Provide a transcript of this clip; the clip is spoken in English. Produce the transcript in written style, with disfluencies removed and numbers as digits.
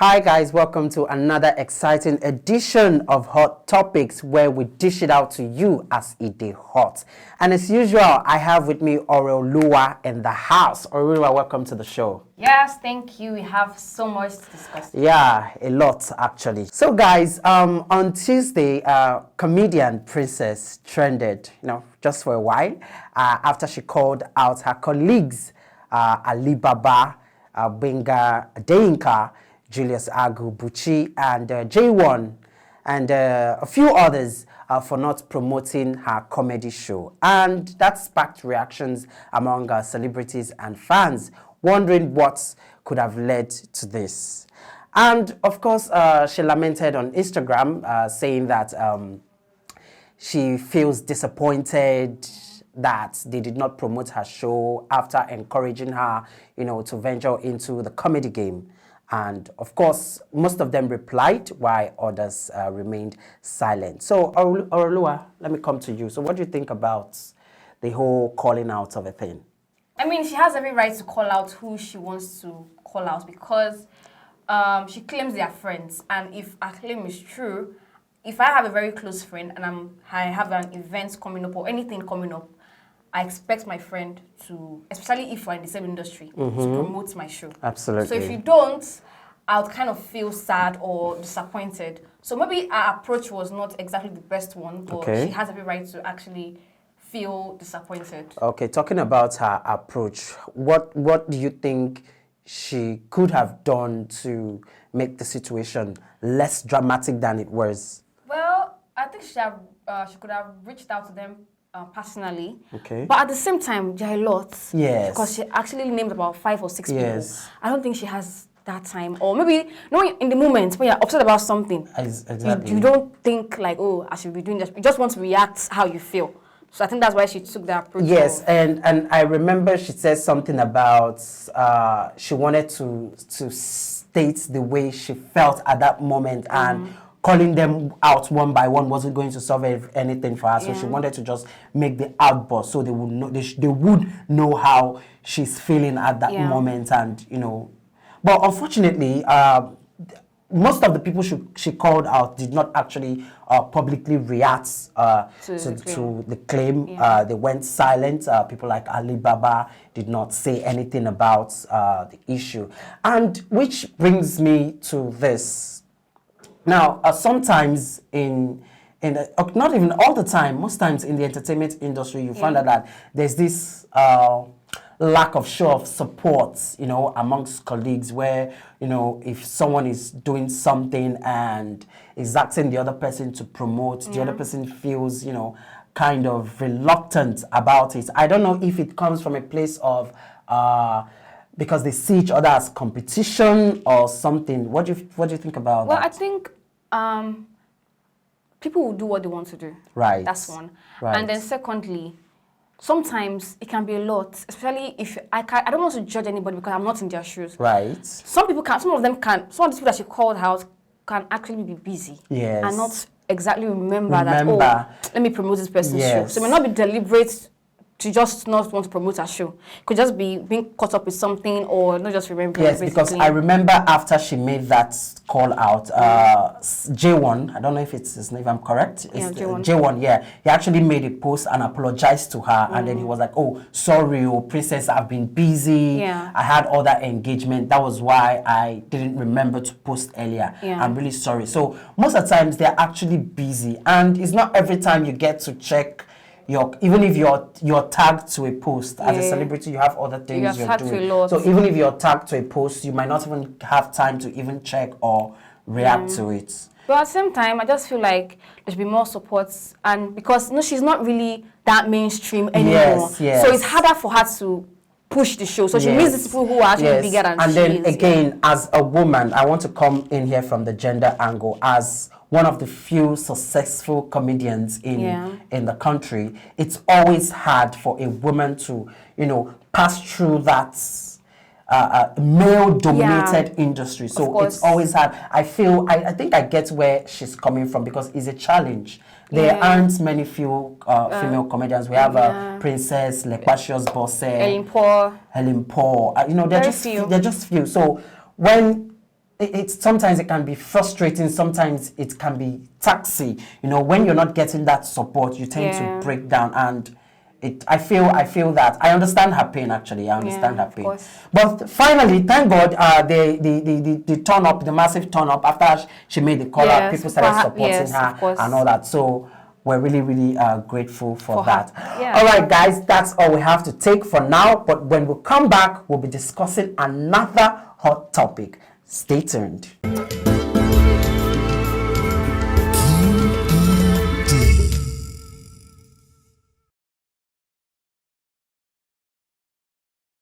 Hi guys, welcome to another exciting edition of Hot Topics where we dish it out to you as it is hot. And as usual, I have with me Oreoluwa in the house. Oreoluwa, welcome to the show. Yes, thank you. We have so much to discuss. Yeah, a lot actually. So guys, on Tuesday, comedian Princess trended, just for a while after she called out her colleagues, Alibaba, Benga Adeyinka, Julius Agu, Buchi, and J1, and a few others for not promoting her comedy show. And that sparked reactions among celebrities and fans, wondering what could have led to this. And of course, she lamented on Instagram, saying that she feels disappointed that they did not promote her show after encouraging her, to venture into the comedy game. And of course, most of them replied while others remained silent. So, Oreoluwa, let me come to you. So what do you think about the whole calling out of a thing? I mean, she has every right to call out who she wants to call out because she claims they are friends. And if her claim is true, if I have a very close friend and I have an event coming up or anything coming up, I expect my friend to, especially if we're in the same industry, to promote my show. Absolutely. So if you don't, I'll kind of feel sad or disappointed. So maybe our approach was not exactly the best one, but she has every right to actually feel disappointed. Okay, talking about her approach, what do you think she could have done to make the situation less dramatic than it was? Well, I think she could have reached out to them personally. Okay. But at the same time, there are a lot. Yes. Because she actually named about 5 or 6 Yes. people. I don't think she has that time. Or maybe, in the moment when you're upset about something, Exactly. you don't think like, oh, I should be doing this. You just want to react how you feel. So I think that's why she took that approach. Yes, and I remember she said something about she wanted to state the way she felt at that moment, and calling them out one by one wasn't going to solve anything for her. So she wanted to just make the outburst so they would know they would know how she's feeling at that moment, and But unfortunately, most of the people she called out did not actually publicly react to the claim. They went silent. People like Alibaba did not say anything about the issue. And which brings me to this. Now, sometimes not even all the time, most times in the entertainment industry, you find out that there's this lack of show of support, amongst colleagues where, if someone is doing something and is asking the other person to promote, the other person feels, kind of reluctant about it. I don't know if it comes from a place of because they see each other as competition or something. What do you think about that? Well, I think people will do what they want to do. Right. That's one. Right. And then secondly, sometimes it can be a lot, especially if I don't want to judge anybody because I'm not in their shoes. Right. Some of them can, some of these people that she called out can actually be busy. Yes. And not exactly remember that, let me promote this person's show. So it may not be deliberate to just not want to promote her show. It could just be being caught up with something or not just remembering. Yes, because I remember after she made that call out, J1, I don't know if it's his name, if I'm correct. It's J1. J1, yeah. He actually made a post and apologized to her. And then he was like, oh, sorry, Princess, I've been busy. Yeah. I had other engagement. That was why I didn't remember to post earlier. Yeah. I'm really sorry. So most of the times they're actually busy. And it's not every time you get to check even if you're tagged to a post as a celebrity, you have other things you're doing. So even if you're tagged to a post, you might not even have time to even check or react to it. But at the same time, I just feel like there should be more support, and because she's not really that mainstream anymore. Yes. So it's harder for her to push the show. So she meets these people who are actually bigger than she is. And then again, as a woman, I want to come in here from the gender angle as one of the few successful comedians in the country. It's always hard for a woman to, pass through that male-dominated industry. So it's always hard. I think I get where she's coming from because it's a challenge. There aren't many female comedians. We have Princess, Lepasius Bosse, Helen Paul. They're just few. So when sometimes it can be frustrating, sometimes it can be taxing. You know, when you're not getting that support, you tend to break down. And I feel that I understand her pain. Actually, I understand her pain. But finally, thank God, the turn up, the massive turn up after she made the call out, people started supporting her and all that. So we're really, really grateful for that. All right, guys, that's all we have to take for now. But when we come back, we'll be discussing another hot topic. Stay tuned.